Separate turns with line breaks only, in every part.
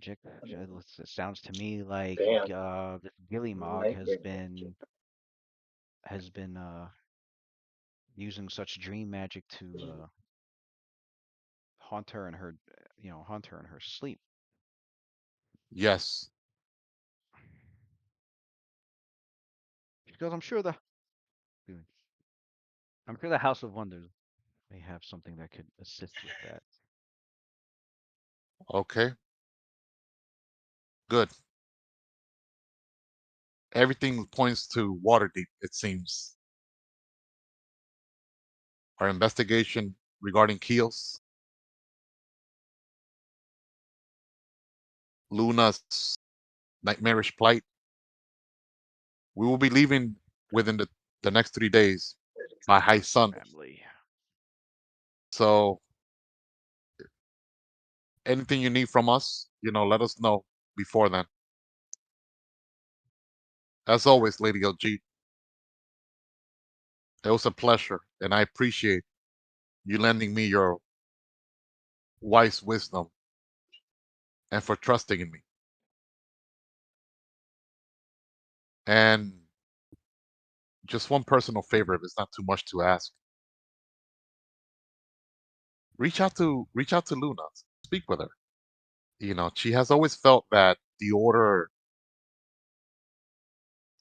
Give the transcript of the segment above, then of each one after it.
magic. It sounds to me like
Damn.
this Gilly Mog
Nightmare.
has been using such dream magic to haunt her in her, haunt her in her sleep.
Yes.
Because I'm sure the House of Wonders may have something that could assist with that.
Okay. Good. Everything points to Waterdeep, it seems. Our investigation regarding Keels, Luna's nightmarish plight. We will be leaving within the next 3 days by high sun.
Family.
So anything you need from us, let us know before then. As always, Lady LG, it was a pleasure, and I appreciate you lending me your wise wisdom and for trusting in me. And just one personal favor, if it's not too much to ask, reach out to Luna, speak with her. She has always felt that the order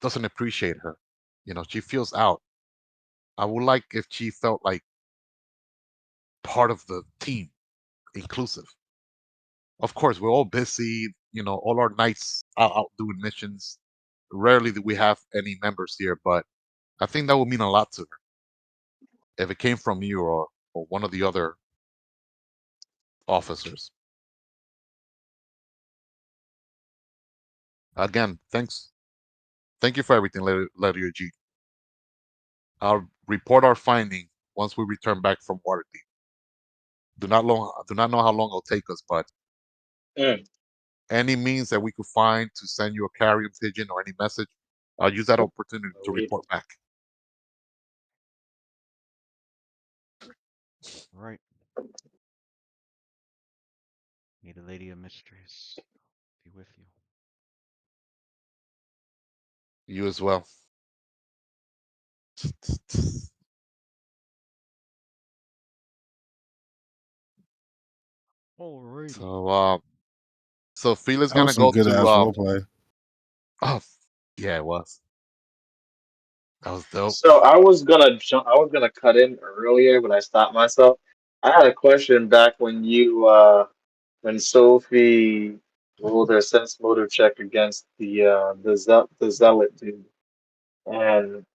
doesn't appreciate her. She feels out. I would like if she felt like part of the team, inclusive. Of course, we're all busy. All our nights out doing missions. Rarely do we have any members here, but I think that would mean a lot to her if it came from you or one of the other officers. Again, thanks. Thank you for everything, Letter G. I'll report our finding once we return back from Waterdeep. Do not know how long it'll take us, but
Mm.
any means that we could find to send you a carrier pigeon or any message, I'll use that opportunity to
Read.
report back.
Right. May the Lady of Mysteries be with you.
You as well.
Alrighty.
So, so Felix
That was
gonna
some
go
good
to
ass roleplay.
oh yeah, it was. That was dope.
So I was gonna jump. I was gonna cut in earlier, but I stopped myself. I had a question back when Sophie rolled her sense motive check against the zealot dude, and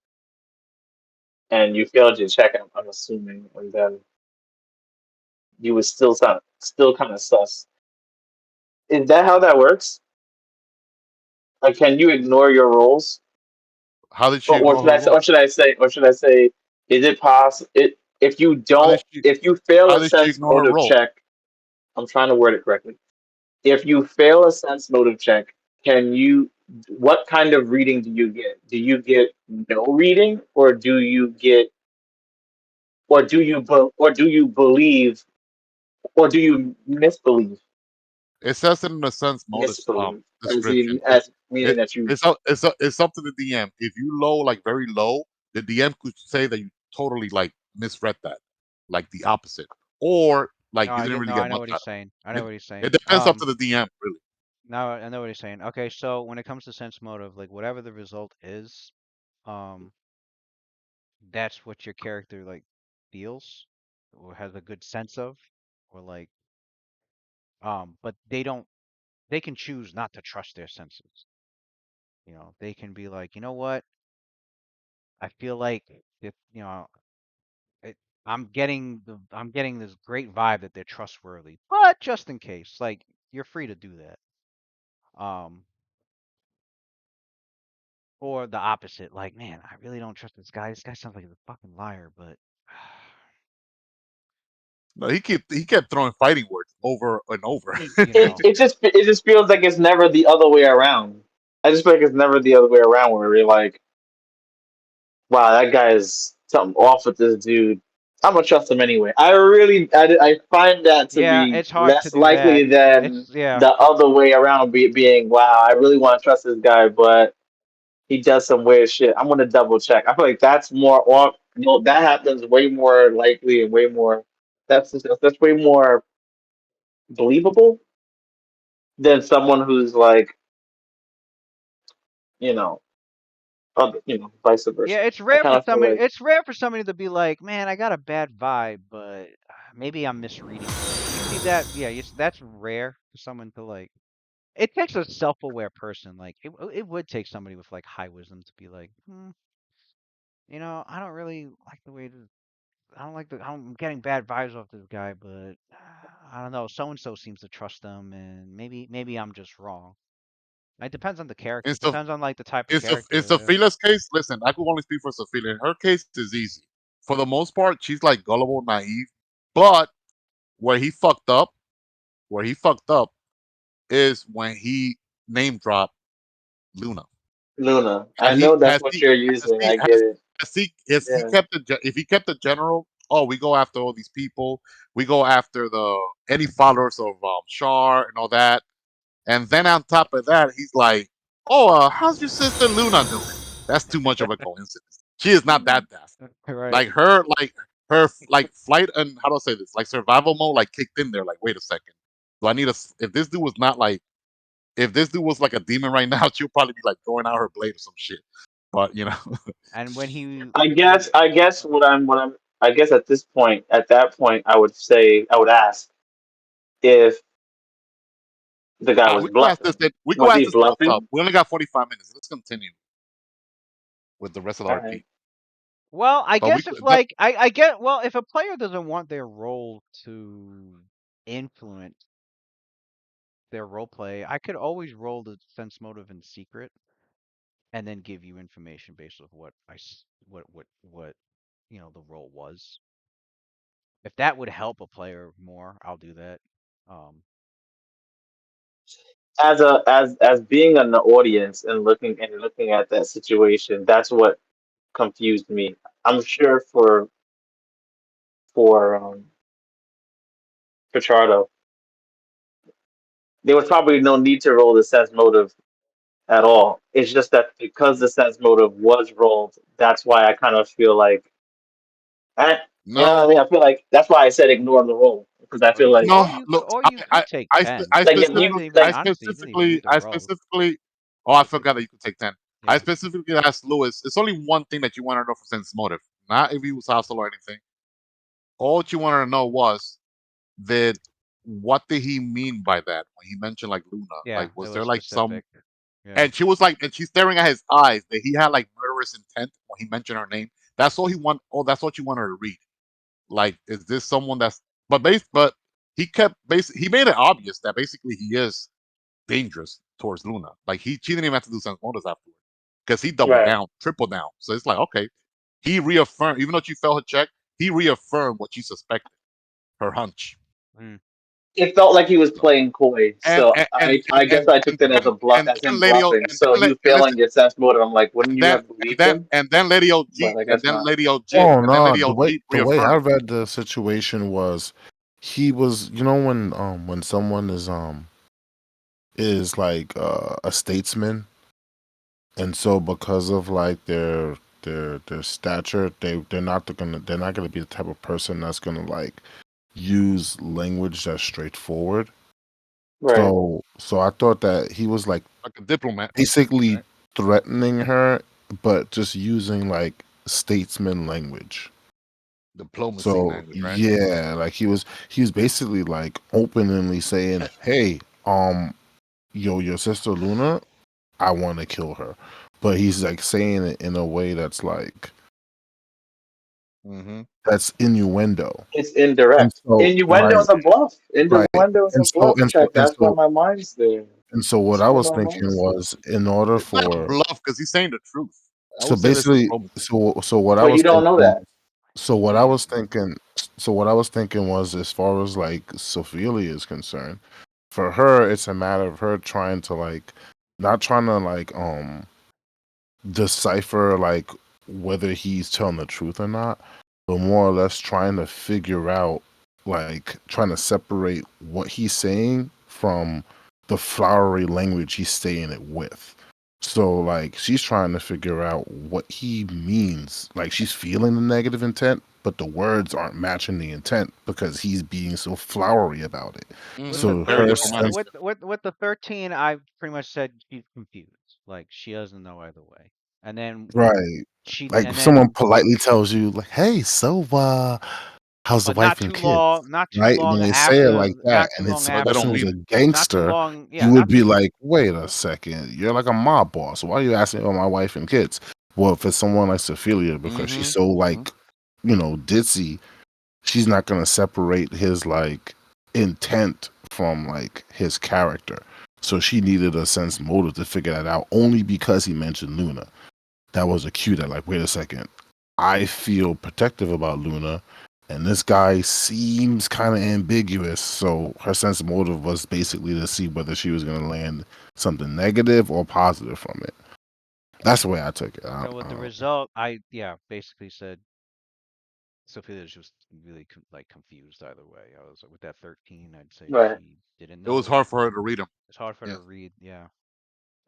and you failed your check. I'm assuming, and then you was still kind of sus. Is that how that works? Like, can you ignore your rolls?
How did she
Or
ignore
should
her
I say,
role?
is it possible if you
How did
don't
she
if you fail
how
a
did she
sense
ignore her
motive
role?
check, I'm trying to word it correctly. If you fail a sense motive check, can you what kind of reading do you get? Do you get no reading, or do you believe, or do you misbelieve?
It says it in the sense motive
Misbelieve
description.
as meaning
It
that you
it's up to the DM. If you low like very low, the DM could say that you totally like misread that, like the opposite, or
No,
like you
I
didn't
did.
really
No,
get
I know
much
what
out
he's
of
saying. I
it.
know
It,
what he's
it
saying.
depends up to the DM, really.
Now I know what he's saying. Okay, so when it comes to sense motive, like whatever the result is, um, that's what your character like feels or has a good sense of, or like, but they can choose not to trust their senses. They can be like, you know what? I feel like if, it, I'm getting this great vibe that they're trustworthy, but just in case, like, you're free to do that. Um, or the opposite, like, man, I really don't trust this guy. This guy sounds like a fucking liar, but
No, he kept throwing fighting words over and over.
you know,
it just feels like it's never the other way around. I just feel like it's never the other way around where you're like, wow, that guy is something off with this dude. I'm gonna trust him anyway. I find that to
Yeah,
be
it's hard to
less
do that.
likely than
It's yeah.
the other way around, being wow, I really want to trust this guy, but he does some weird shit. I'm gonna double check. I feel like that's more, or that happens way more likely and way more. That's way more believable than someone who's like, you know, vice
Yeah,
versa.
it's
I
rare
kind
for
of feel
somebody.
like
It's rare for somebody to be like, "Man, I got a bad vibe, but maybe I'm misreading things." Usually that, yeah, that's rare for someone to like. It takes a self-aware person. Like it would take somebody with like high wisdom to be like, I don't really like the way this. I don't like the. I'm getting bad vibes off this guy, but I don't know. So and so seems to trust them, and maybe I'm just wrong. It depends on the character.
It's a
Depends on like the type of
it's
character.
Sophia's case. Listen, I could only speak for Sophia. In her case is easy. For the most part, she's like gullible, naive. But where he fucked up, where he fucked up is when he name dropped Luna.
Luna. I
Had he
know that's
has
what
he
you're
has
using.
he
I get it.
has he
Yeah.
kept if he kept the general, oh, we go after all these people, we go after the any followers of Shar and all that, and then on top of that, he's like, oh, how's your sister Luna doing? That's too much of a coincidence. She is not that daft.
Right.
Like her flight and how do I say this? Like survival mode like kicked in there. Like, wait a second. Do I need a if this dude was not like if this dude was like a demon right now, she'll probably be like throwing out her blade or some shit. But
And when he
I
when
guess I guess what I'm I guess at that point I would ask if the guy was
we go ask this.
bluffing.
We go
Was
ask
he
this stuff up.
bluffing?
We only got 45 minutes. Let's continue with the rest of the
All right.
RP.
well, I
But we
guess if
could- but
like I get well, if a player doesn't want their role to influence their role play, I could always roll the sense motive in secret and then give you information based off what what the role was. If that would help a player more, I'll do that. Um,
As being in the audience and looking at that situation, that's what confused me. I'm sure for Pichardo, there was probably no need to roll the sense motive at all. It's just that because the sense motive was rolled, that's why I kind of feel like I, you know what I
no,
mean. I feel like that's why I said ignore the roll because I feel like
no. Look,
or you could take ten.
like
You
if
don't
you
even
like
honestly, you didn't even need to roll.
Oh, I forgot that you could take 10. I
Yeah,
specifically asked Lewis. It's only one thing that you want to know for sense motive, not if he was hostile or anything. All you wanted to know was that what did he mean by that when he mentioned like Luna?
yeah,
Like,
it
was
was
there like some?
specific. Yeah,
And she was like, and she's staring at his eyes that he had like murderous intent when he mentioned her name. That's all he want. Oh, that's what you want her to read. Like, is this someone that's? But he kept he made it obvious that basically he is dangerous towards Luna. Like she didn't even have to do sense motives afterward because he doubled
right.
down, triple down. So it's like okay, he reaffirmed even though she failed her check, he reaffirmed what she suspected, her hunch.
mm.
It felt like he was playing coy.
And
So
and and
I guess I took that as a bluff,
and
as
then
him
Lady O
bluffing. So you
and listen
failing your sense motive. I'm like, wouldn't you have believed him?
and then Lady OG
But I guess not.
Oh
and then
no,
Lady OG
the way I
reaffirmed.
read the situation was he was, when someone is like a statesman, and so because of like their stature, they're not gonna be the type of person that's gonna like use language that's straightforward.
Right.
So I thought that he was like
Like a diplomat,
basically
right?
threatening her, but just using like statesman language.
Diplomacy
So
language, right?
yeah, like he was basically like openly saying, "Hey, your sister Luna, I want to kill her," but he's like saying it in a way
Mm-hmm.
that's innuendo,
It's
and
indirect.
so
Innuendo is a bluff.
right,
Innuendo is a
and so
bluff check. That's why my mind's there.
what
That's
I
why
was
my
thinking
mind's there.
was in order
It's not a
for
bluff because he's saying the truth. I
so
would say this
basically
diplomacy.
so what I
But you
was
don't know
thinking
that.
so what I
Mm.
was thinking so what I was thinking was as far as like Sophia is concerned, for her it's a matter of her trying to like not trying to like decipher like whether he's telling the truth or not, but more or less trying to figure out, like, trying to separate what he's saying from the flowery language he's saying it with. So, like, she's trying to figure out what he means. Like, she's feeling the negative intent, but the words aren't matching the intent because he's being so flowery about it.
With the
So,
Very
thir
her
diplomatic.
sense,
with the 13, I pretty much said she's confused. Like she doesn't know either way. And then
right?
she
Like,
and
someone
then
politely tells you, like, "Hey, so, how's the
but
wife and kids?" Right? When they say it like that,
not too
and
long
it's a
But they
person
don't
after,
who's
mean
a
it.
not too
gangster,
long,
you
yeah,
would
not
be
too
like, "Wait a second, you're like a mob boss. Why are you asking about my wife and kids?" Well, if it's someone like Ophelia, because she's
Mm-hmm.
so
Mm-hmm.
like, ditzy, she's not gonna separate his like intent from like his character. So she needed a sense motive to figure that out only because he mentioned Luna. That was a cue that, like, wait a second, I feel protective about Luna, and this guy seems kind of ambiguous. So her sense of motive was basically to see whether she was going to land something negative or positive from it. That's the way I took it.
so with the result, I yeah, basically said Sophia was just really like confused either way. I was with that 13, I'd say
Right.
she didn't
It was
know.
hard for her to read him.
It's hard for her
Yeah.
to read, yeah.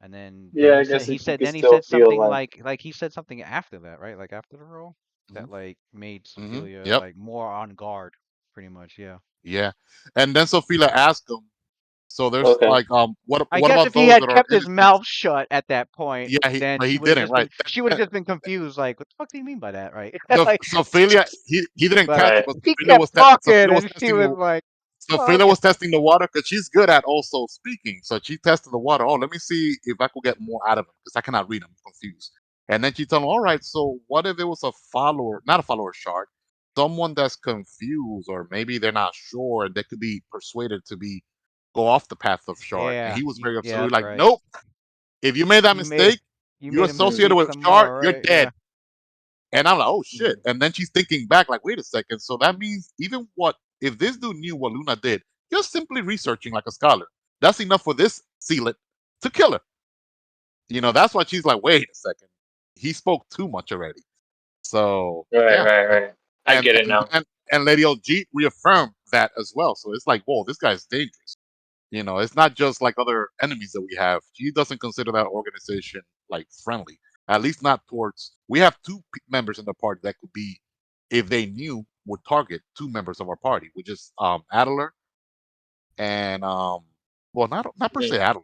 And then
Yeah, I guess you could
then he
still
said
feel
something
like
like he said something after that, right? Like after the roll
Mm-hmm.
that like made
Mm-hmm.
Sophia
Yep.
like more on guard, pretty much, yeah.
Yeah. And then Sophia asked him. So there's
okay.
like,
I
what
guess
about
if he
those
had
that are
kept his
innocent?
mouth shut at that point,
Yeah,
then
but he didn't. Right.
she would have just been confused, like, what the fuck do you mean by that, right?
So
Like,
Sophia, he didn't
but
catch it,
Right.
but
he kept talking,
Sophia was
and she
testing
was
the
like, "Fuck."
Sophia was testing the water because she's good at also speaking. So she tested the water. Oh, let me see if I could get more out of him because I cannot read him. I'm confused. And then she told him, all right, so what if it was a follower, not a follower shard, someone that's confused or maybe they're not sure and they could be persuaded to be go off the path of shard. And
Yeah,
he was very
yeah,
upset. He was
that's
like,
right.
nope, if you made that
You made
mistake,
you
you
made him
associated
believe
with
some
shard,
more,
you're
right?
dead.
Yeah.
And I'm like, oh shit.
Mhm.
And then she's thinking back, like, wait a second. So that means even what if this dude knew what Luna did, just simply researching like a scholar, that's enough for this sealant to kill her. That's why she's like, wait a second. He spoke too much already. So
Right,
yeah.
right, right. I
And
get it
and
now.
and, and Lady OG reaffirmed that as well. So it's like, whoa, this guy's dangerous. It's not just like other enemies that we have. She doesn't consider that organization like friendly. At least not towards. We have two members in the party that could be, if they knew, would target two members of our party, which is Adler and well, not per se
Mhm.
Adler,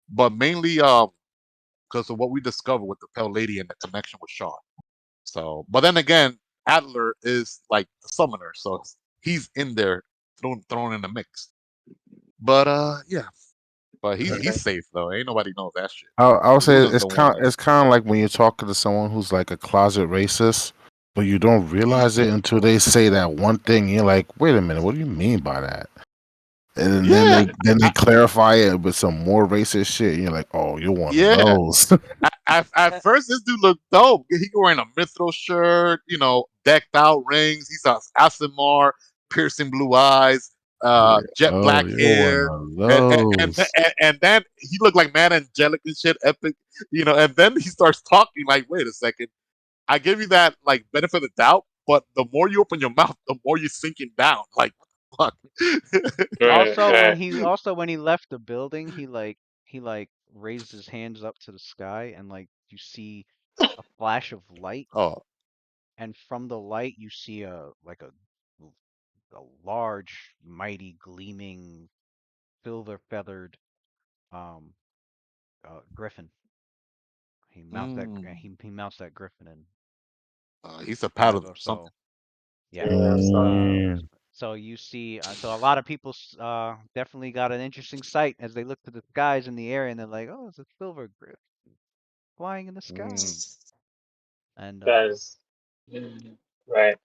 but mainly because of what we discovered with the Pale Lady and the connection with Shaw. So, but then again, Adler is like the summoner, so he's in there thrown in the mix. But yeah, but he's
Okay.
safe though. Ain't nobody knows that shit.
I would say
Luna's the one that.
it's kind of like when you're talking to someone who's like a closet racist, but you don't realize it until they say that one thing. You're like, wait a minute, what do you mean by that? And then
Yeah,
they clarify it with some more racist shit. And you're like, oh, you're one of
yeah.
those.
At first, this dude looked dope. He wearing a Mithril shirt, decked out rings. He's a Asimar, piercing blue eyes,
Yeah.
jet
Oh,
black
you're one
hair,
of
and
those.
and then he looked like man angelic and shit, epic, And then he starts talking like, wait a second, I give you that like benefit of the doubt, but the more you open your mouth, the more you're sinking down. Like, what the fuck?
Right, right.
Also when he left the building, he like raised his hands up to the sky, and like you see a flash of light,
Oh,
and from the light you see a large, mighty, gleaming, silver feathered um griffin.
mm,
He mounts that griffin in
he's a paladin
whatever.
or something.
So yeah.
Yeah, I saw that.
Mm.
So you see, so a lot of people definitely got an interesting sight as they look to the skies in the area, and they're like, "Oh, it's a silver griffin flying in the sky."
Mm.
And
Guys. Mhm. Right.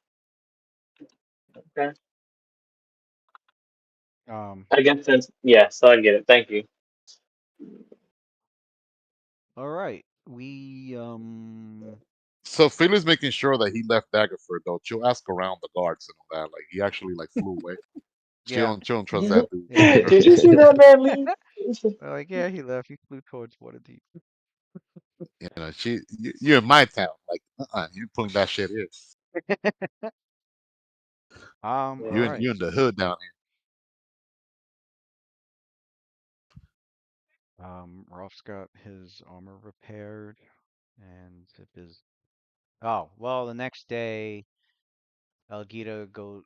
Okay.
um,
I guess since yeah, so I get it. Thank you.
all right,
So Philly's making sure that he left Daggerford though. She'll ask around the guards and all that. Like he actually like flew away.
yeah,
She don't trust that dude.
yeah,
Trust
Did
me.
you see that man leave?
they're like, yeah, he left. He flew towards Waterdeep.
You're in my town. Like, you pulling that shit here.
All
Yeah.
right.
You in the hood down
Rolf's got his armor repaired, and Zip is. Oh, well, the next day, Elgita goes.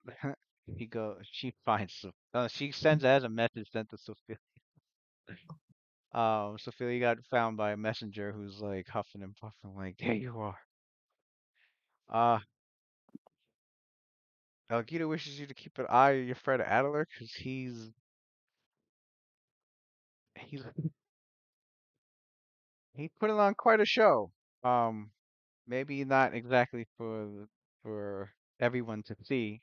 He go. She finds. She sends as a message sent to Sophia. Sophia got found by a messenger who's like huffing and puffing, like, "There you are." Uh, Elgita wishes you to keep an eye on your friend Adler, because he's he's putting on quite a show. Um, maybe not exactly for everyone to see,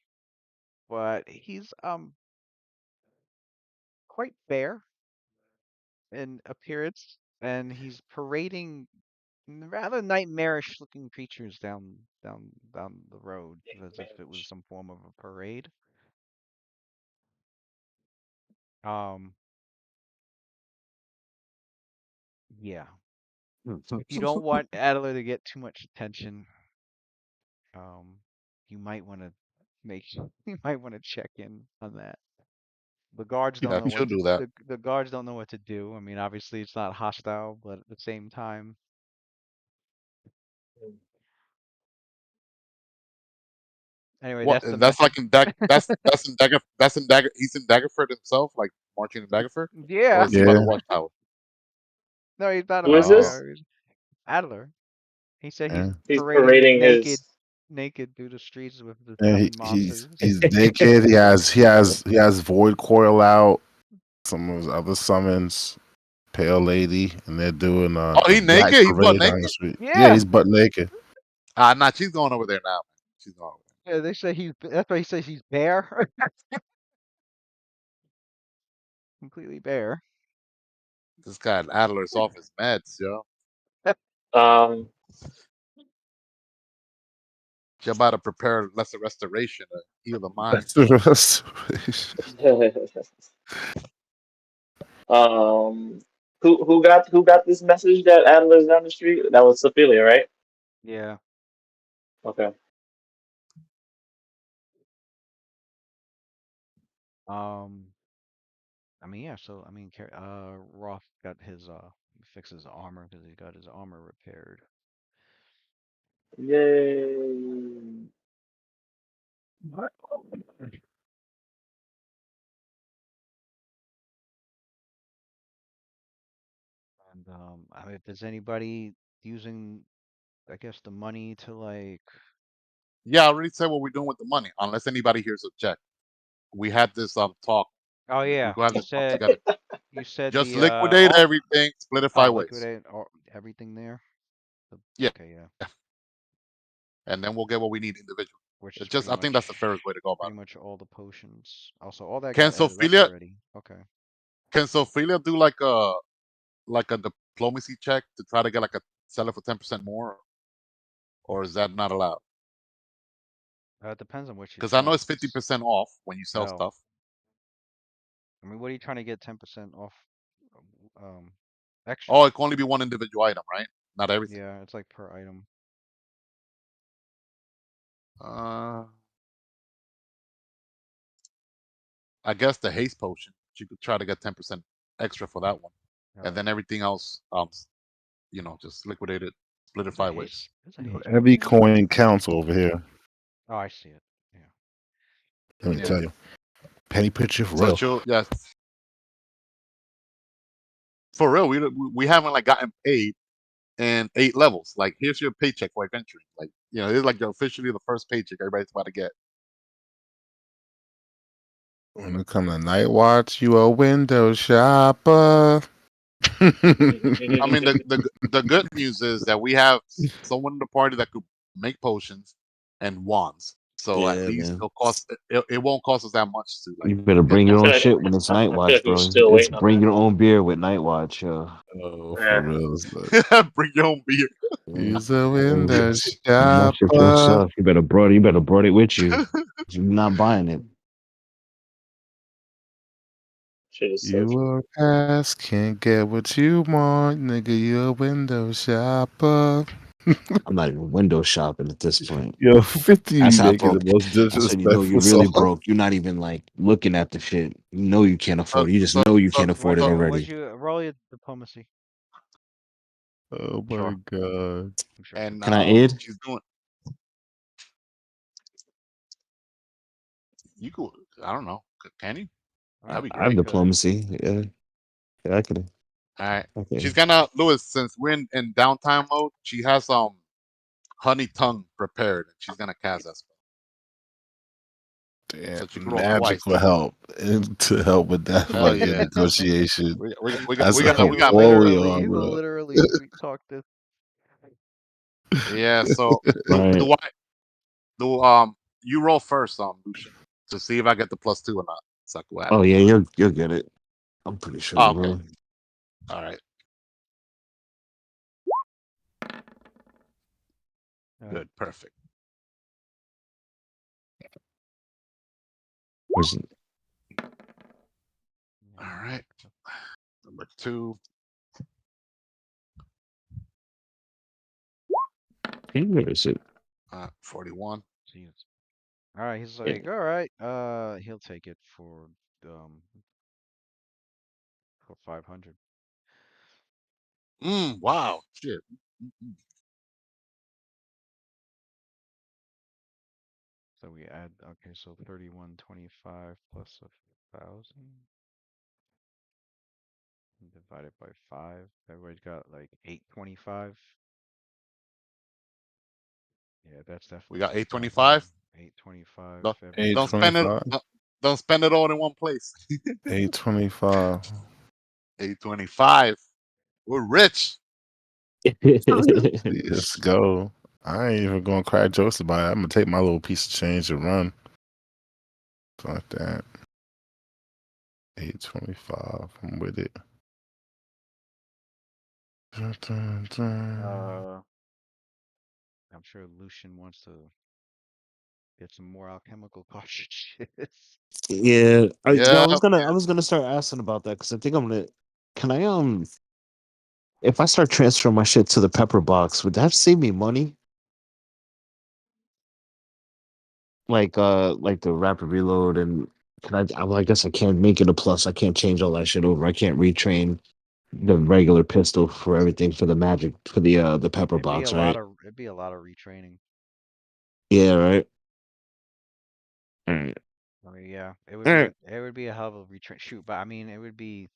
but he's quite fair in appearance, and he's parading rather nightmarish looking creatures down the road as if it was some form of a parade. Um, yeah.
here.
If you don't want Adler to get too much attention, um, you might want to make you might want to check in on that. The guards don't
Yeah,
know
she'll
what to
do that.
the guards don't know what to do. I mean, obviously it's not hostile, but at the same time, anyway,
What?
that's the
And that's like
message.
in Dagger. That's in Dagger. He's in Daggerford himself, like marching in Daggerford, or
Yeah.
is he by the
Yeah,
watchtower?
No, he's not
Who
about
is
the
Uh,
this?
tower. He's Adler. He said he's
yeah.
He's
parading
parading his.
naked through the streets with the
And
seven monsters.
he's naked. He has void coil out. Some of his other summons, pale lady, and they're doing
oh,
a
he
black
naked. He's butt
parade down
naked.
the street. Yeah,
Yeah.
he's butt naked.
Ah, nah, she's going over there now. She's going over
Yeah, they say that's why he says he's bare. Completely bare.
there. This guy Adler's off his meds, yo.
Um.
She about to prepare lesser restoration to heal the mind.
That's the restoration.
um. Who got this message that Adler's down the street? That was Sophia, right?
Yeah.
Okay.
Um. I mean, yeah. So I mean, Roth got his fixed his armor because he got his armor repaired.
Yay.
And I mean, if there's anybody using, I guess, the money to like.
Yeah, I already said what we're doing with the money. Unless anybody here's object. We had this talk.
Oh
We
yeah,
go have
you
this talk
said
together.
you said
Just
the
liquidate
all.
everything, split it
Oh,
5 ways.
liquidate all, everything there. The-
Yeah,
Okay, yeah.
and then we'll get what we need individually.
Which is
It's just I think that's the fairest way to go about
pretty
it.
much all the potions. Also, all that
Can
got added up
Sophia
already. Okay.
can Sophia do like a diplomacy check to try to get like a sell it for 10% more, or is that not allowed?
It depends on what she
Because I know it's fifty
wants.
percent off when you sell
Oh,
stuff.
I mean, what are you trying to get 10% off? Um, extra.
Oh, it can only be one individual item, right? Not everything.
Yeah, it's like per item.
Uh, I guess the haste potion. You could try to get 10% extra for that one, and
Oh,
then everything else, just liquidate it, split it
there's a
5 ways.
haste. There's a haste
Every
potion.
coin counts over here.
Oh, I see it. Yeah.
Let me
Yeah.
tell you, penny picture for
So
real.
she'll yes, for real. We haven't like gotten paid in 8 levels. Like here's your paycheck for adventuring. Like this is like officially the first paycheck everybody's about to get.
When it comes to night watch, you a window shopper.
I mean, the good news is that we have someone in the party that could make potions and wands. So at
Yeah,
least
man.
it won't cost us that much to like
You better
get
bring
I
your
those
own
feel
things.
like
shit when it's night
I feel
watch,
like we're
bro.
still
It's
waiting on
bring
that.
your own beer with night watch.
Oh, for
Yeah.
real. It's like,
Bring your own beer.
Yeah.
he's a
And
window
that shit for
shopper.
yourself. You better brought it with you. You're not buying it.
Shit is so
You
true.
a pass, can't get what you want, nigga. You a window shopper.
I'm not even window shopping at this point.
Yo, 50
That's
be
how
making the
broke.
most
That's when you know
disrespectful
you're really
song.
broke. You're not even like looking at the shit. You know you can't
So
afford it. You just
so
know you
so
can't afford
What'd
it
so
you what'd
already.
you roll your diplomacy?
Oh my
sure.
god.
Sure, sure.
And
Can I aid?
she's doing. You could. I don't know. Can you?
I
That'd
mean,
be
I have
great.
you could.
diplomacy. Yeah, yeah, I could.
All right. She's
Okay.
gonna Lewis. Since we're in downtime mode, she has honey tongue prepared. She's gonna cast that spell,
Damn,
so she can roll
magic
twice.
will help and to help with that
Hell
fucking
yeah.
negotiation. That's
We
a
got
help
we got
all we
Literally,
are,
he will
bro.
literally sweet talk this.
yeah. So
Right.
do I do you roll first, Lucian, to see if I get the +2 or not. So what
Oh
happens?
yeah, you'll get it. I'm pretty sure
Oh,
you
okay.
will.
All right.
Uh,
Good. Perfect.
Where's
All right. Number 2.
where is it?
41.
jeez. All right, he's
Yeah.
like, all right, he'll take it um for 500.
Wow. Shit. Mm.
So we add, okay, so 3125 plus 1,000 divided by 5. Everybody's got like 825. Yeah, that's
We
definitely
got
the spot for him.
825.
825.
Don't, don't
Everybody.
spend it.
825.
Don't spend it all in one place.
825.
825. We're rich.
Let's go. I ain't even gonna crack jokes about it. I'm gonna take my little piece of change and run. Like that. 825. I'm with it. Dun, dun, dun.
Uh, I'm sure Lucian wants to get some more alchemical cartridges.
Yeah, I
Yeah.
was gonna start asking about that because I think I'm gonna. Can I if I start transferring my shit to the pepper box, would that save me money? Like the rapid reload and can well, I guess I can't make it a plus. I can't change all that shit over. I can't retrain the regular pistol for everything for the magic for the pepper box, right?
It'd be a lot of retraining.
Yeah, right. All right.
I mean, yeah,
All right.
it would be a hell of a retrain shoot, but I mean, it would be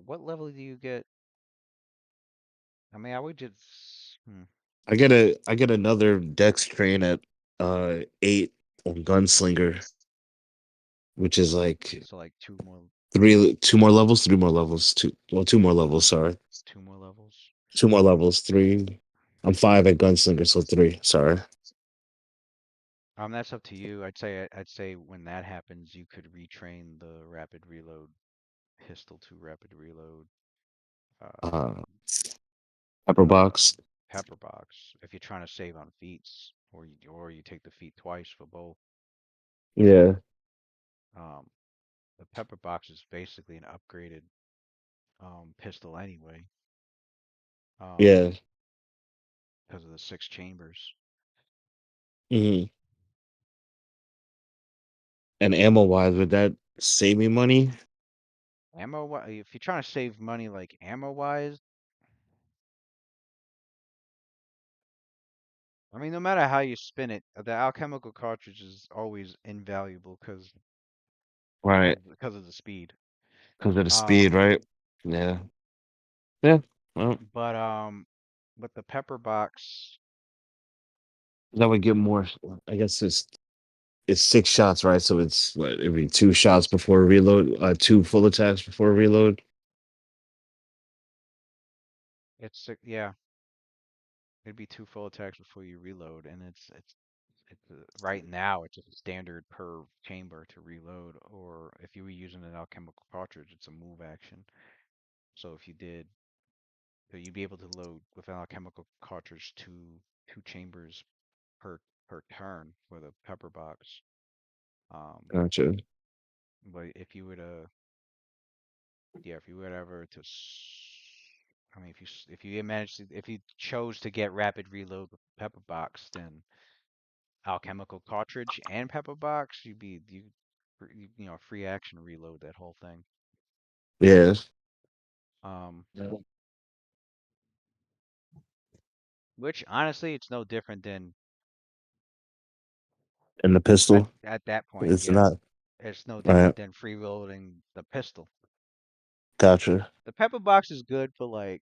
what level do you get? I mean, I would just
I get another dex train at 8 on gunslinger, which is like
so like
two more levels, 3 more levels, two more levels, sorry.
2 more levels.
2 more levels, 3. I'm 5 at gunslinger, so 3, sorry.
That's up to you. I'd say when that happens, you could retrain the rapid reload pistol to rapid reload uh
Uh Pepper box.
pepper box if you're trying to save on feats, or you take the feat twice for both.
Yeah.
Um, the pepper box is basically an upgraded pistol anyway, um,
Yeah.
because of the 6 chambers.
Hmm. And ammo wise, would that save me money?
If you're trying to save money like ammo wise, I mean, no matter how you spin it, the alchemical cartridge is always invaluable
Right.
because of the speed.
Because of the speed,
Um,
right? Yeah. Yeah. Well,
but with the pepper box,
that would get more. I guess it's 6 shots, right? So it's what every 2 shots before reload, 2 full attacks before reload.
yeah, it'd be 2 full attacks before you reload, and right now it's a standard per chamber to reload, or if you were using an alchemical cartridge, it's a move action. So if you did, so you'd be able to load with an alchemical cartridge two chambers per turn for the pepper box. Um,
Gotcha.
but if you were to yeah, if you were ever to, I mean, if you managed to, if you chose to get rapid reload with pepper box, then alchemical cartridge and pepper box, you know, free action reload that whole thing.
Yeah.
Um,
Yeah.
which honestly, it's no different than
And the pistol.
at that point,
It's
yeah,
not.
it's no
Right.
different than freeloading the pistol.
Gotcha.
The pepper box is good for like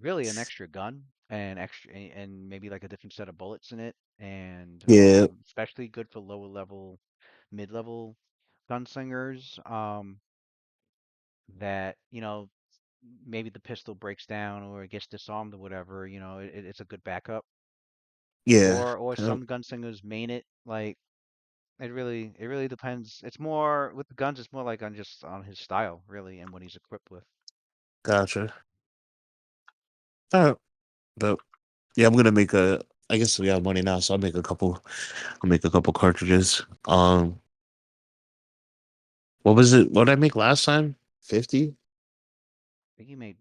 really an extra gun and and maybe like a different set of bullets in it, and
Yeah.
especially good for lower level, mid level gunslingers. That you know maybe the pistol breaks down or it gets disarmed or whatever. You know, it's a good backup.
Yeah.
Or
Yep.
some gunslingers main it like it really depends. It's more with the guns. It's more like on just on his style really and what he's equipped with.
Gotcha. All right. But yeah, I'm gonna make a. I guess we have money now, so I'll make a couple. I'll make a couple cartridges. What was it? What did I make last time? 50?
I think he made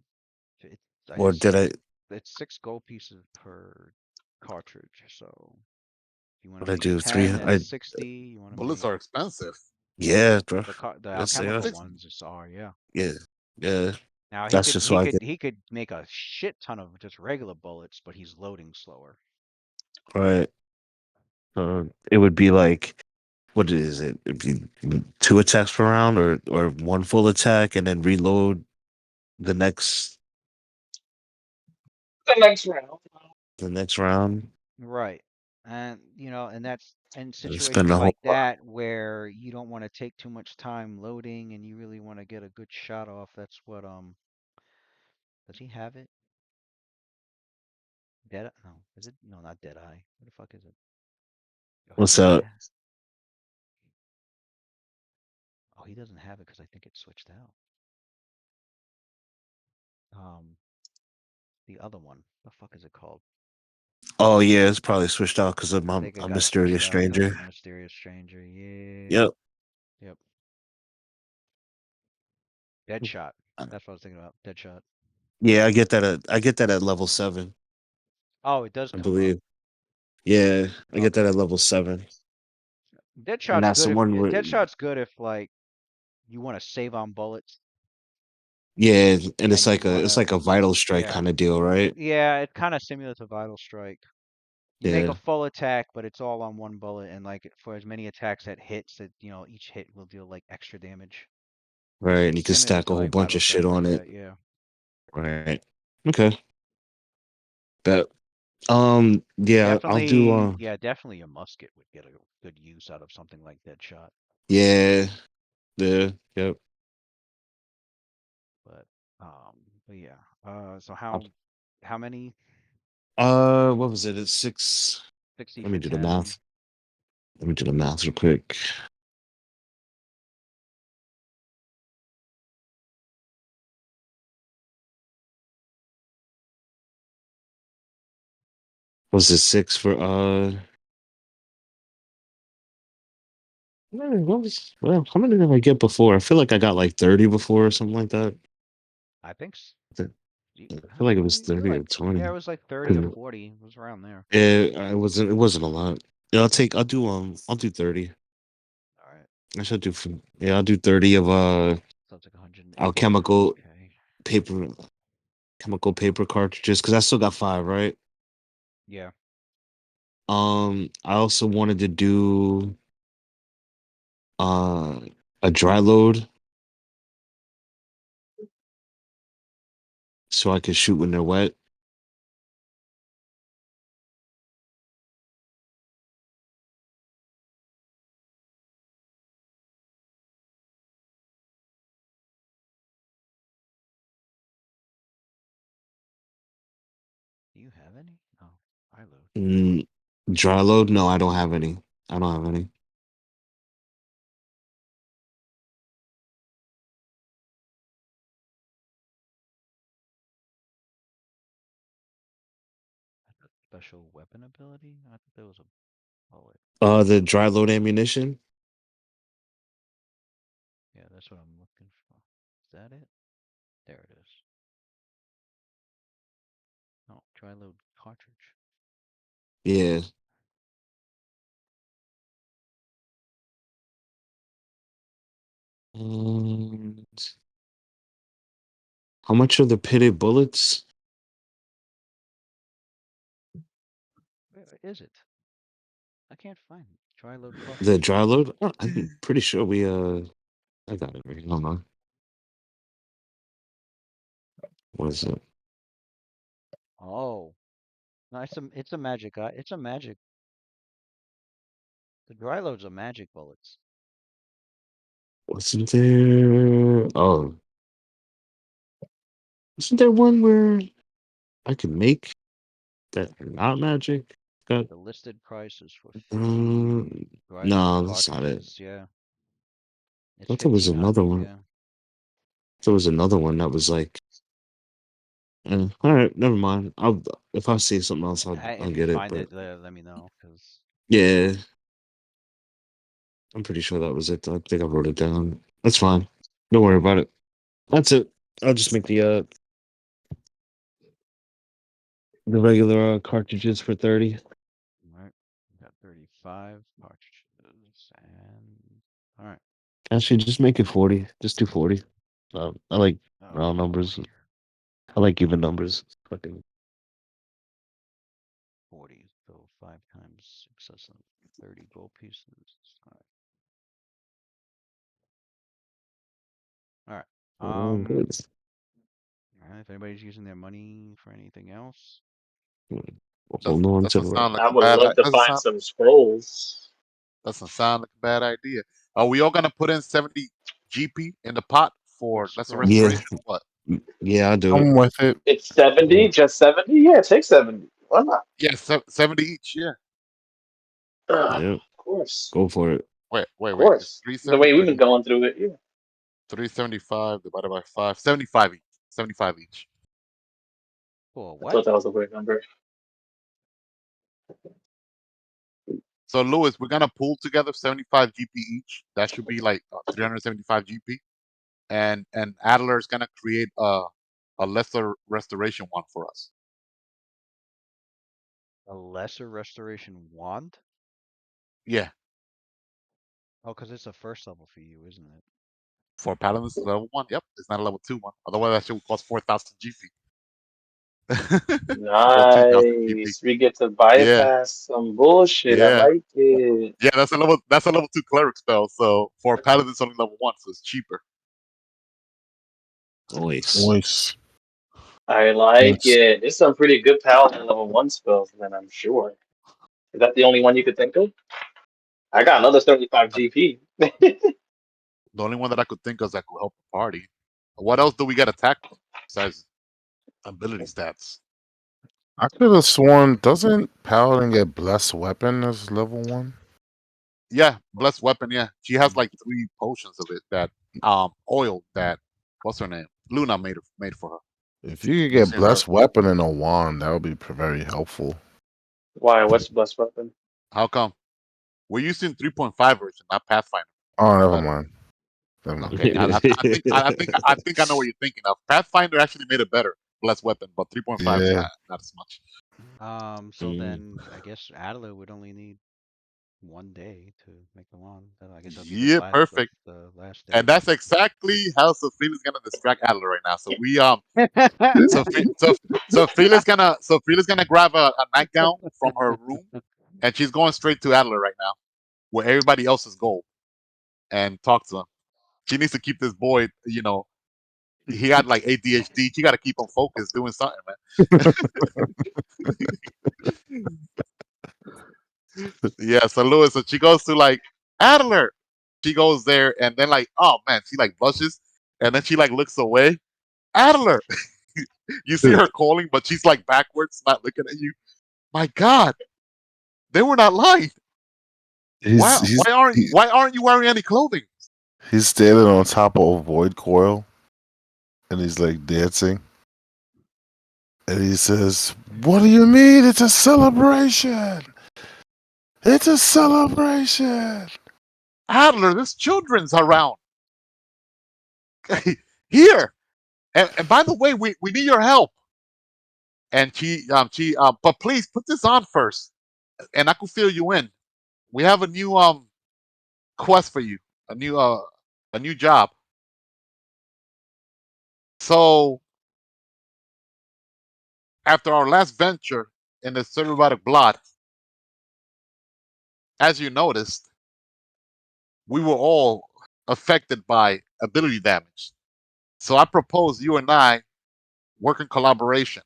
it's I
Or
guess
did I?
it's 6 gold pieces per cartridge. So if you want to
What did I
make
do?
10,
Three?
that's
I
60. You want to
Bullets
make
are expensive.
Yeah, bro.
the
Yes, they are.
alchemical
Six.
ones is are, yeah.
Yeah, yeah.
Now
That's just so I could.
he could make a shit ton of just regular bullets, but he's loading slower.
Right. It would be like, what is it? It'd be two attacks per round, or one full attack and then reload the next
The next round.
the next round.
Right. And you know, and that's in
Spend
situations
a whole
like that where you don't want to take too much time loading and you really want to get a good shot off. That's what does he have it? Dead no, is it no not Dead Eye. What the fuck is it? Oh, he
What's
doesn't
up?
have oh he doesn't have it because I think it switched out. Um the other one. The fuck is it called?
Oh yeah, it's probably switched out because of
I think it
a
got switched
mysterious
out because of
stranger.
the mysterious stranger. Yeah.
Yep.
Yep. Deadshot. That's what I was thinking about. Deadshot.
Yeah, I get that at level 7,
Oh, it does
I
come up.
believe. Yeah, I get that
Okay.
at level 7. And
Deadshot's
that's
good
the
if
one where
Deadshot's good if like you want to save on bullets
yeah, and
and you want
it's
to
like a vital strike
yeah.
kind of deal, right?
Yeah, it kind of simulates a vital strike. You make a
Yeah,
full attack, but it's all on one bullet and like for as many attacks that hits that you know each hit will deal like extra damage.
right. And you can
Similar
stack
to
a whole
like
bunch
vital
of shit
strike like
on it.
that, yeah.
Right. Okay. Bet. Yeah, I'll do
Definitely yeah, definitely a musket would get a good use out of something like Deadshot.
yeah, the yep.
But but yeah. So
I'll-
how many?
what was it? It's 6.
60
Let
for
me do the
10.
math. Let me do the math real quick. Was it 6 for well, how many did I get before? I feel like I got like 30 before or something like that.
I think
I feel like it was
you're
30 or
like yeah, it
20.
was like 30 or
'Cause
40. It was around there.
it wasn't a lot. Yeah, I'll do 30.
All right.
I should do yeah, I'll do 30 of
So it's like 180.
alchemical
Okay.
paper chemical paper cartridges because I still got 5, right?
Yeah.
I also wanted to do uh a dry load so I can shoot when they're wet.
Do you have any? Oh, I load.
Mm, dry load? No, I don't have any. I don't have any.
Special weapon ability? I thought there was a bullet.
The dry load ammunition.
Dry load cartridge.
Yeah. And how much are the pitted bullets?
Where is it? I can't find it. Dry load
The
cartridge.
dry load? Oh, I'm pretty sure we I got it right. Hold on. What is it?
Oh, no, it's a magic. It's a magic. The dry loads are magic bullets.
Wasn't there? Oh, isn't there one where I could make that are not magic? Got
The listed price is for 50
um,
dry load
no, that's not it.
cartridges. Yeah,
I
it's
thought there was another
1,500.
one.
Yeah.
There was another one that was like, all right, never mind. I'll if I see something else, I'll
If you
get it.
find
But
it, let me know, cause
yeah, I'm pretty sure that was it. I think I wrote it down. That's fine. Don't worry about it. That's it. I'll just make the regular cartridges for 30.
all right, we got 35 cartridges, and all right.
Actually, just make it 40. Just do 40. I like
Oh
round numbers.
boy,
I like even numbers. Fucking
40. So 5 times 6, that's 30 gold pieces. All right. All right.
all good.
All right. If anybody's using their money for anything else,
Hold on to
Doesn't
the right.
sound like
I
a
would
bad.
love to find some scrolls.
Doesn't sound like a bad idea. Are we all gonna put in 70 GP in the pot
for
for lesser
Yeah,
restoration or what?
yeah, I'll do it.
I'm with it.
It's 70, just 70? Yeah, take 70. Why not?
Yeah, 70 each. Yeah.
Yeah,
Of course.
go for it.
Of
Wait. It's
course. The way we've been going through it, yeah.
375 divided by 5. 75 each. 75 each.
for
I
what?
thought that was a weird number.
So Lewis, we're gonna pool together 75 GP each. That should be like 375 GP. And Adler is gonna create a lesser restoration one for us.
A lesser restoration wand?
Yeah,
Oh, because it's a first level for you, isn't it?
for Paladins level 1. Yep, it's not a level 2 one. Otherwise, that should cost 4,000 GP. Or 2,000 GP.
Nice. We get to
Yeah,
bypass some bullshit. I
yeah,
like it.
yeah. That's a level 2 cleric spell. So for Paladins only level 1, so it's cheaper.
Always.
Voice.
I like
Yes.
it. There's some pretty good paladin level 1 spells, then I'm sure. Is that the only one you could think of? I got another 75 GP.
The only one that I could think of that could help the party. What else do we get attack with besides ability stats?
I could have sworn, doesn't Paladin get blessed weapon as level 1?
Yeah, blessed weapon. Yeah, she has like 3 potions of it that oil that what's her name Luna made for her.
If you could
You
get
seen her?
blessed weapon and a wand, that would be very helpful.
Why? What's blessed weapon?
How come? We're using 3.5 version, not Pathfinder.
Oh,
For
never
better.
mind. Never mind.
Okay, I think I know what you're thinking of. Pathfinder actually made it better, blessed weapon, but 3.5 is
Yeah.
not as much.
So
Mm.
then I guess Adler would only need 1 day to make the wand. I guess that'd be
Yeah, perfect.
the last
And
day.
that's exactly how Sophie is gonna distract Adler right now. So we Sophie Sophia's gonna grab a nightgown from her room, and she's going straight to Adler right now, where everybody else is gold, and talk to him. She needs to keep this boy. He had like ADHD. She got to keep him focused, doing something, man. Yeah. So Lewis, so she goes to like Adler. She goes there, and then like, oh man, she like blushes, and then she like looks away. Adler, you see her calling, but she's like backwards, not looking at you. My God, they were not lying.
he's he's he,
Why aren't you wearing any clothing?
he's standing on top of a void coil and he's like dancing. And he says, "What do you mean? It's a celebration! It's a celebration!"
Adler, there's children's around. Here. And by the way, we need your help. And but please put this on first, and I could fill you in. We have a new quest for you, a new uh a new job. So after our last venture in the Cerebrotic Blot, as you noticed, we were all affected by ability damage. So I propose you and I work in collaboration.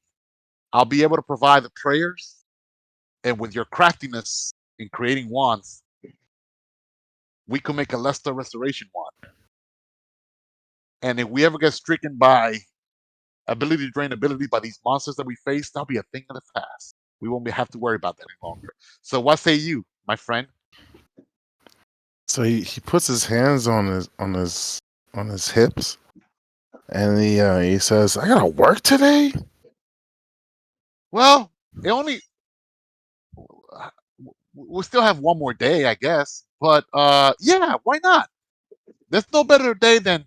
I'll be able to provide the prayers, and with your craftiness in creating wands, we can make a Lester Restoration wand. And if we ever get stricken by ability drain ability by these monsters that we face, that'll be a thing of the past. We won't have to worry about that any longer. So what say you, my friend?
So he puts his hands on his hips, and he says, "I gotta work today."
Well, it only we'll still have one more day, I guess. But yeah, why not? There's no better day than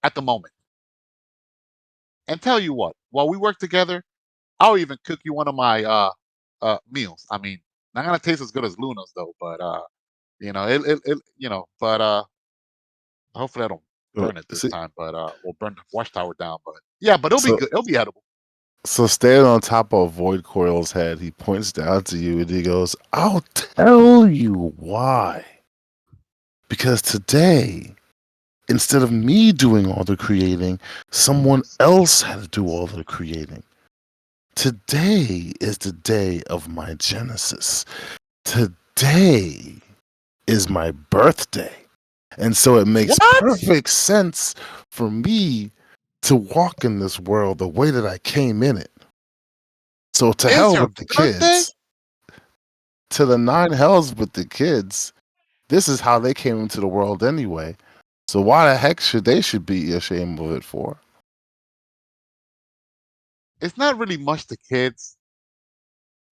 at the moment. And tell you what, while we work together, I'll even cook you one of my meals. I mean, not gonna taste as good as Luna's though, but but hopefully I don't
So,
burn it this time, but we'll burn the watchtower down. But yeah, but it'll be
so
good. It'll be edible.
So standing on top of Void Coil's head, he points down to you and he goes, "I'll tell you why. Because today, instead of me doing all the creating, someone else had to do all the creating. Today is the day of my genesis. Today is my birthday. And so it makes
What?
perfect sense for me to walk in this world the way that I came in it. So to
It's
hell
your
with the
birthday?
kids. To the nine hells with the kids. This is how they came into the world anyway. So why the heck should be ashamed of it for?
It's not really much the kids.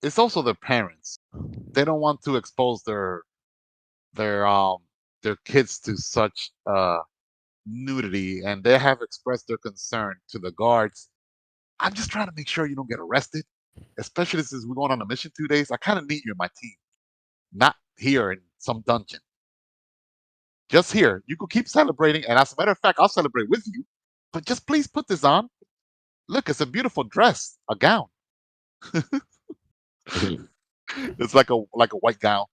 It's also their parents. They don't want to expose their um their kids to such nudity, and they have expressed their concern to the guards. I'm just trying to make sure you don't get arrested, especially since we're going on a mission 2 days. I kind of need you in my team, not here in some dungeon. Just here. You could keep celebrating, and as a matter of fact, I'll celebrate with you. But just please put this on. Look, it's a beautiful dress, a gown. It's like a white gown.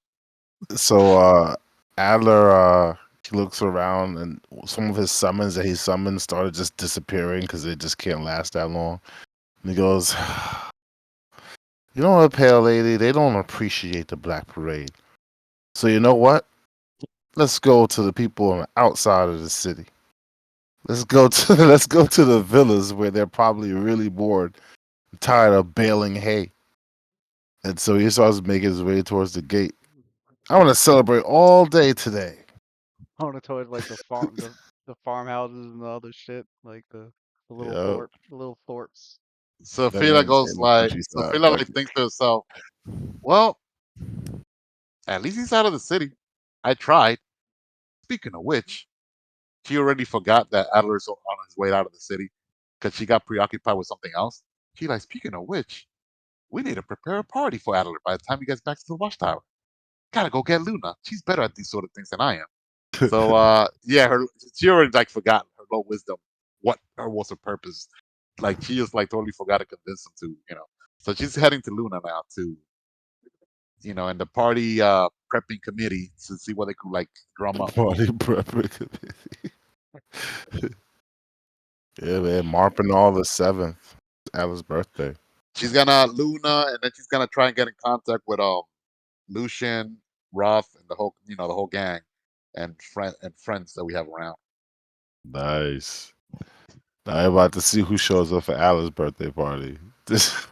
So Adler he looks around and some of his summons that he summoned started just disappearing because they just can't last that long. And he goes, "You know what, Pale Lady? They don't appreciate the Black Parade. So you know what? Let's go to the people on the outside of the city. Let's go to let's go to the villas where they're probably really bored, tired of baling hay." And so he starts making his way towards the gate. "I want to celebrate all day today."
I want to towards like the farmhouses and the other shit, like the little
Yeah,
Thorpes.
that in the countryside.
Sophia like thinks to herself, well, at least he's out of the city. I tried. Speaking of which, she already forgot that Adler's on his way out of the city because she got preoccupied with something else. She like, speaking of which, we need to prepare a party for Adler by the time he gets back to the watchtower. Gotta go get Luna. She's better at these sort of things than I am. So yeah, she already like forgotten her low wisdom, what her was her purpose. Like she just like totally forgot to convince him to. So she's heading to Luna now to, and the party prepping committee to see what they could like drum up.
Party prepper committee. Yeah, man. Marpinal the 7th. Alice's birthday.
She's gonna Luna, and then she's gonna try and get in contact with Lucian, Ruff, and the whole gang, and friends that we have around.
Nice. Now I'm about to see who shows up for Alice's birthday party. This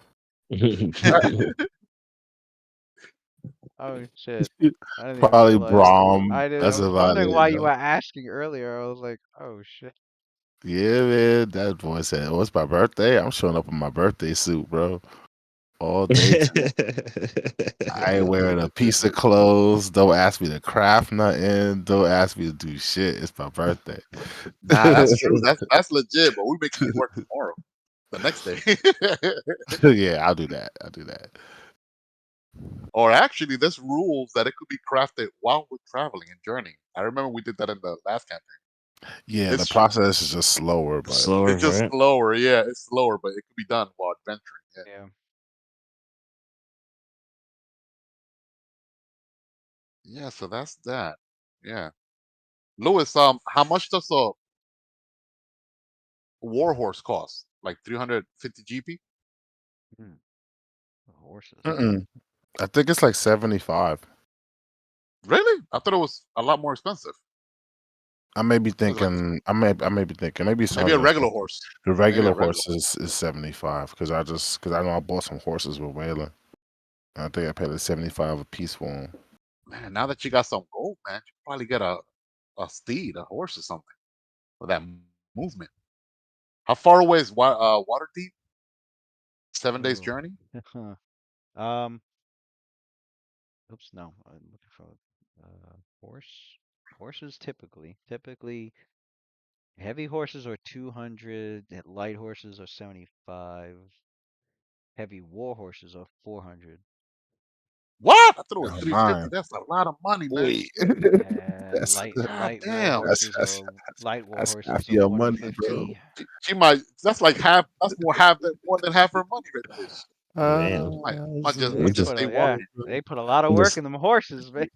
Oh shit! I didn't even
probably
realize.
Brahm.
I
That's
was
about
wondering
it.
why you were asking earlier. I was like, oh shit.
Yeah, man. That boy said, "Oh, it's my birthday. I'm showing up in my birthday suit, bro. All day today. I ain't wearing a piece of clothes. Don't ask me to craft nothing. Don't ask me to do shit. It's my birthday."
Nah, that's true. That's legit. But we're making you work tomorrow. the next day.
Yeah, I'll do that. I'll do that.
Or actually, there's rules that it could be crafted while we're traveling and journeying. I remember we did that in the last campaign.
Yeah, the
It's
process is just slower, but
Slower,
it's just
right?
slower, yeah. It's slower, but it could be done while adventuring. Yeah.
Yeah.
Yeah. So that's that. Yeah. Lewis, how much does a warhorse cost? Like 350 GP?
Hmm. The horses.
mm-mm. I think it's like 75.
Really? I thought it was a lot more expensive.
I may be
It was like
thinking. I may be thinking maybe it's
maybe a regular
150.
horse.
The
Maybe a
regular
regular
horse
horse.
is 75 because I know I bought some horses with Waylon. I think I paid like 75 a piece for them.
Man, now that you got some gold, man, you probably get a steed, a horse or something for that movement. How far away is Waterdeep? 7 days
Oh.
journey?
um. Oops. No. I'm looking for horse. Horses typically heavy horses are 200. Light horses are 75. Heavy war horses are 400.
What? I thought it was
Oh,
350.
mine.
That's a lot of money, man.
Wait,
And
that's
God
light war
damn.
horses light war
that's half
horses are
your money, bro.
150.
She might. That's like half. That's more than half her money right there.
Damn.
Might just
They
You
might just
just,
put
stay
a
water.
yeah, they put a lot of
you
work
just,
in them horses, man.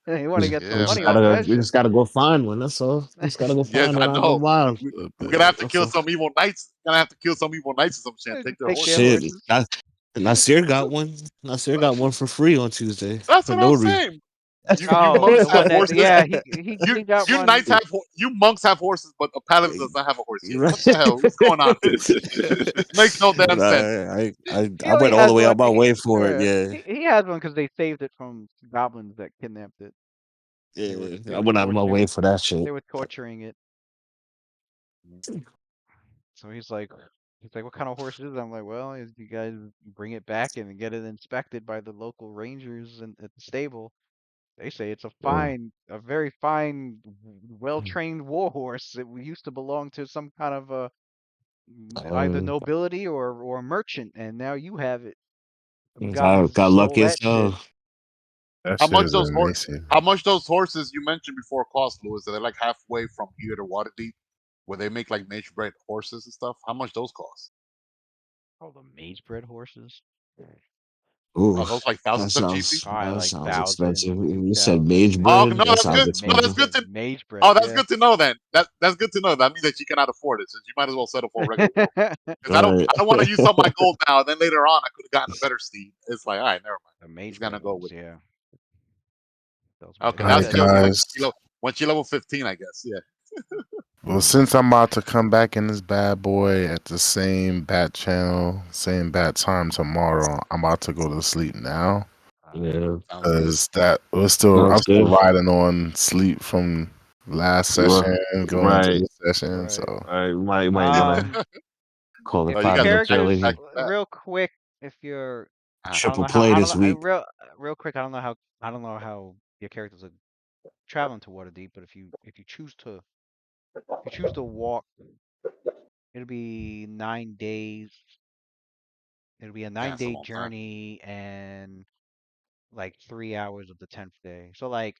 They want to get some
you
Yeah,
just
money
man.
off
gotta,
that
you
shit.
just gotta go find one. That's all. You just gotta go
Yes,
find
I
one out in the
know.
wild.
We're gonna have to
That's
kill
all.
some evil knights. Gonna have to kill some evil knights or some shit. And take
Just
their
take their
horses.
Shit,
horses.
Nasir got one. Nasir got one for free on Tuesday
That's
for
what I'm
no reason.
saying. You
Oh,
monks
the
have
one that
horses.
yeah, he got
You
one.
knights have you monks have horses, but the paladin does not have a horse yet.
Right.
What the hell? What's going on? This makes no damn sense.
I
He only
went all
has
the way
one.
out my way for it.
Yeah,
Yeah,
he has one because they saved it from goblins that kidnapped it.
yeah.
They
I
were
went out of my way for that shit.
torturing it. So he's like, what kind of horse is it? I'm like, well, you guys bring it back and get it inspected by the local rangers at the stable. They say it's
Oh,
a very fine, well-trained war horse. It used to belong to some kind of either
um,
nobility or merchant, and now you have it. Them
got
goblins stole
lucky as
that shit.
hell.
That
How
shit
much
is
those horse?
amazing.
How much those horses you mentioned before cost, Louis? Are they like halfway from here to Waterdeep, where they make like nature bred horses and stuff? How much those cost?
Oh, the mage-bred horses.
Ooh,
Are those like
that
thousands of GP?
sounds
Probably
that
like
sounds expensive.
thousand,
You said
2,000,
mage
Oh
bread.
no,
That
that's
sounds
good. No, that's
expensive.
good to. Oh,
mage-bred,
that's
yeah.
good to know. Then that's good to know. That means that you cannot afford it, so you might as well settle for a regular war. Because
Right.
I don't want to use up my gold now. And then later on, I could have gotten a better steed. It's like, all right, never mind.
The
Just
mage-bred
gonna go
ones,
with.
yeah. Those
Okay,
All
like I
now
right,
said,
she'll be like
guys.
once she level 15, I guess. Yeah.
Well, since I'm about to come back in this bad boy at the same bat channel, same bat time tomorrow, I'm about to go to sleep now.
Yeah.
Sounds good.
Cause I'm
Sounds
still
good.
riding on sleep from last
Right.
session, going into
Right.
this session.
right.
So
Right. You might want
Um,
to call it
if
Oh, you
your
five
got some
minutes
action
characters,
early.
back to back.
real quick, if you're,
Ah,
I don't
Triple
know how,
play
I don't
this
know,
week.
real quick, I don't know how your characters are traveling to Waterdeep, but if you choose to, if you choose to walk, it'll be 9 days. It'll be a
damn,
nine
it's a
day
long time.
journey and like 3 hours of the 10th day. So like,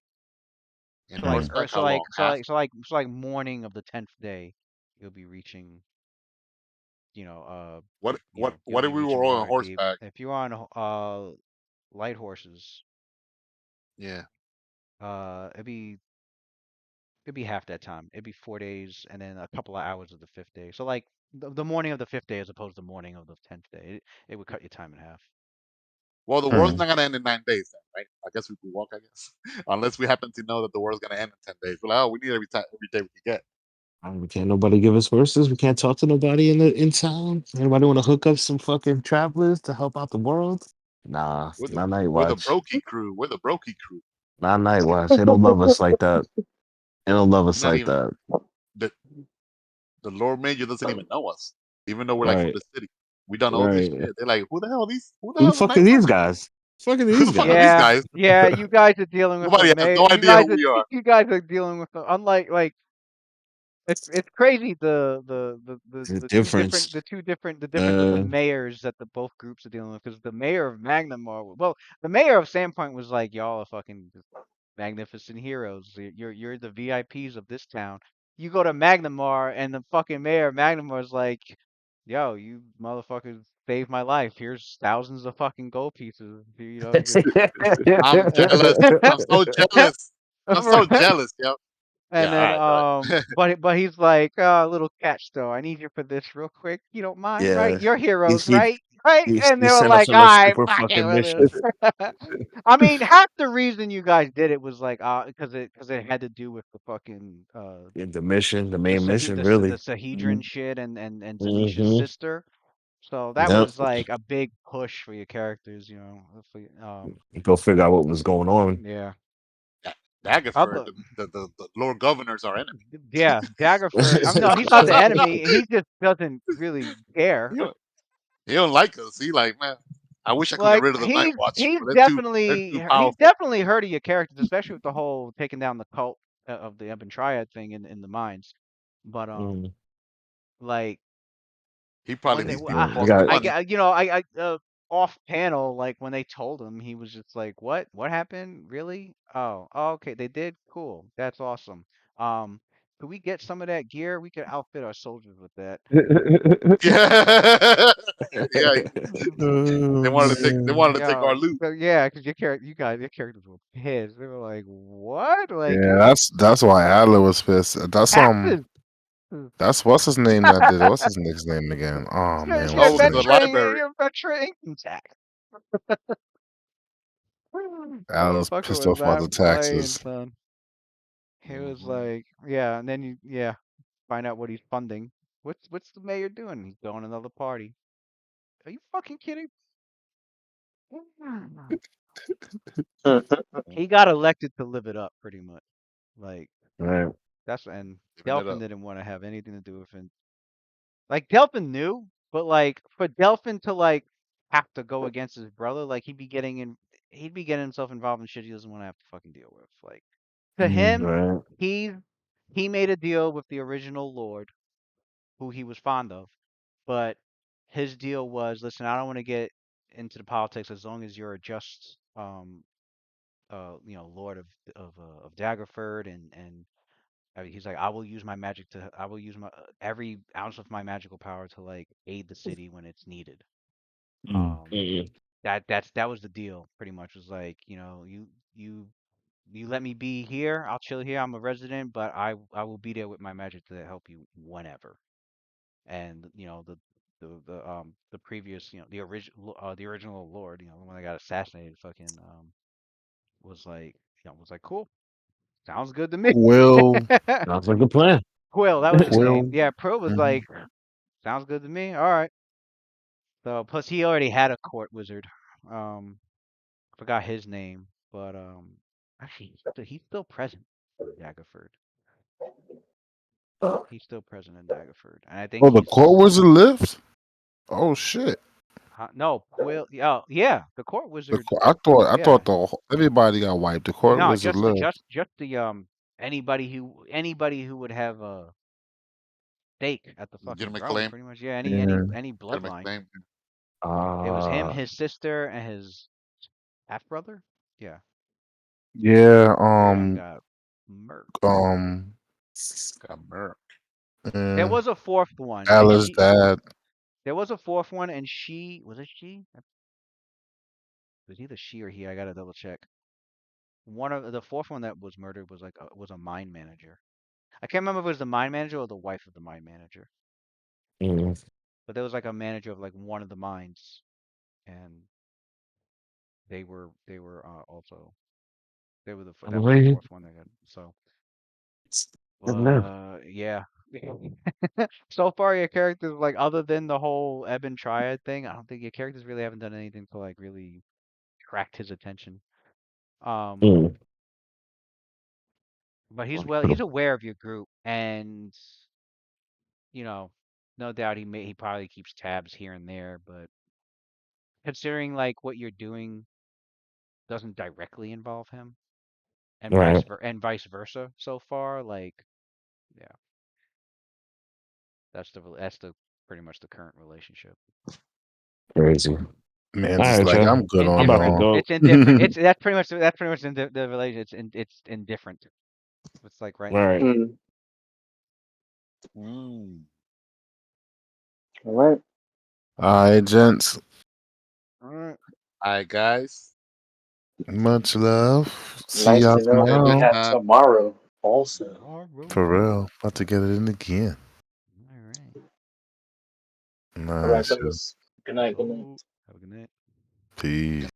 In
Mm.
horseback, how long? Half.
so like morning of the 10th day, you'll be reaching, you know,
What
you'll
if
be
we
reaching
were all on
Waterdeep.
horseback?
If you're on light horses,
Yeah.
it'd be half that time. It'd be 4 days and then a couple of hours of the fifth day. So like the morning of the fifth day as opposed to the morning of the 10th day. It would cut your time in half.
Well, the world's
hmm.
not gonna end in 9 days, then, right? I guess we could walk. I guess, unless we happen to know that the world's gonna end in 10 days. We're like, oh, we need every day we can get.
Can't nobody give us horses. We can't talk to nobody in town. Anybody want to hook up some fucking travelers to help out the world? Nah, not Night
We're the
Watch.
brokey crew. We're the brokey crew.
Not Night Watch. They don't love us like that. They don't love us
Not
like
even
that.
the Lord Major doesn't even know us, even though we're like from
Right.
the city. We done all this
Right.
shit. They're like, who the hell are these? Who the
Who the
hell is
fuck are
Night
these
Watch?
guys? Fucking
Who
these
the fuck are these
guys.
Yeah,
guys?
yeah, you guys are dealing with a
Nobody has no idea who we are.
you guys are dealing with unlike like it's crazy
The
the
difference.
two different the difference with the
Uh,
mayors that the both groups are dealing with, because the mayor of Magnamar, well, the mayor of Sandpoint was like, y'all are fucking magnificent heroes. You're the VIPs of this town. You go to Magnamar and the fucking mayor of Magnamar is like, yo, you motherfuckers saved my life. Here's thousands of fucking gold pieces. You know,
I'm jealous. I'm so jealous. I'm so jealous, yo.
And
Yeah, all
then,
right, go ahead.
but he's like, little catch though. I need you for this real quick. You don't mind, right?
yeah,
You're heroes,
he
right? Right? And
he
they were
sent us
like,
on
all
a
right,
super
fuck it
fucking
with
mission.
this. I mean, half the reason you guys did it was like, because it had to do with the fucking
Yeah, the mission, the main mission, really.
The Sahedron
Mm-hmm.
shit and Tanisha's
Mm-hmm.
sister. So that
Yep.
was like a big push for your characters, you know.
Go figure out what was going on.
Yeah.
Da- Daggerford,
Other
the Lord Governor's our enemy.
Yeah, Daggerford. I mean, no, he's not the enemy. He just doesn't really care.
he, don't, he don't like us. He like, man, I wish I could get
Like
rid of the Night Watch, but they're too
he's
powerful.
definitely heard of your characters, especially with the whole taking down the cult of the Ebon Triad thing in the mines. But
Mm,
like
He probably
when they
needs
w-
people
yeah,
for
I
the
got
I
money.
get off panel, like when they told him, he was just like, what happened, really? Oh, okay, they did, cool, that's awesome. um could we get some of that gear? We could outfit our soldiers with that.
Yeah, yeah.
Oh
They
man.
wanted to take our
Yo,
loot.
so yeah, because your characters were pissed. They were like, "What? Like
Yeah,
you
that's why Adler was pissed.
taxes?
That's what's his name that did it. What's his nick's name again? Oh man,
You're
what's
Oh, it
his
was the
name?
adventuring.
library.
You're adventuring income tax."
Adler's
Motherfucker
pissed
was
off about
that
the
playing,
taxes.
son. He was
Hmm.
like, yeah, and then you find out what he's funding. What's the mayor doing? He's throwing another party. Are you fucking kidding? He got elected to live it up, pretty much. Like
right.
and
Giving it
Delphin
up.
didn't want to have anything to do with it. Like Delphin knew, but like for Delphin to like have to go against his brother, like he'd be getting himself involved in shit he doesn't want to have to fucking deal with. Like to
Mm.
him,
Right.
he he made a deal with the original Lord, who he was fond of, but his deal was, listen, I don't want to get into the politics as long as you're a just Lord of Daggerford and he's like, I will use my magic to, I will use my every ounce of my magical power to like aid the city when it's needed.
Mm.
Um,
Mm,
that was the deal, pretty much. Was like, you you let me be here, I'll chill here. I'm a resident, but I will be there with my magic to help you whenever. And the previous, the original Lord, the one that got assassinated, fucking was like, cool, sounds good to me.
Quill,
sounds like a plan.
Quill, that was his name.
Quill.
Yeah, Pearl was
Mhm.
like, sounds good to me. All right. So plus he already had a court wizard. Forgot his name, but actually he's still present in Daggerford. He's still present in Daggerford, and I think
Oh, the
he's
court wizard lived. Oh shit!
no Quill. Oh yeah, the court wizard.
I
Yeah,
thought everybody got wiped. The court
no,
wizard lived.
just the anybody who would have a stake at the fucking
Legitimate
throne,
claim.
pretty much. Yeah,
Yeah.
any
Legitimate
bloodline.
claim.
It was him,
Uh,
his sister, and his half brother. Yeah,
Yeah.
everyone got murked.
Um.
Got murked.
There
Yeah.
was a fourth one, and
Alice dad.
there was a fourth one, and she was it she? It was either she or he. I gotta double check. One of the fourth one that was murdered was like was a mine manager. I can't remember if it was the mine manager or the wife of the mine manager,
mm,
but there was like a manager of like one of the mines, and they were also that was the
wait,
fourth one that got so.
good enough.
Yeah. So far, your characters, like, other than the whole Ebon Triad thing, I don't think your characters really haven't done anything to like really attract his attention. Um,
Mm.
but he's aware of your group, and you know, no doubt he probably keeps tabs here and there, but considering like what you're doing doesn't directly involve him, and
Right.
vice versa so far, like, yeah. That's the pretty much the current relationship.
Crazy.
Man's
All
just
right,
like,
Joe.
I'm good on
I'm about to
Indifferent.
y'all.
go.
It's indifferent. It's that's pretty much the relation. It's indifferent. It's like right
All
in the
right.
middle.
Mm.
Mm.
All right.
All right, gents.
All right.
All right, guys.
Much love. See
Nice
y'all
to know
Until
that we
next
tomorrow.
have
time.
tomorrow also.
For
Tomorrow.
real. About to get it in again.
All right.
All right,
Nice.
fellas. Good night. Good night.
Oh, have a good night.
Peace.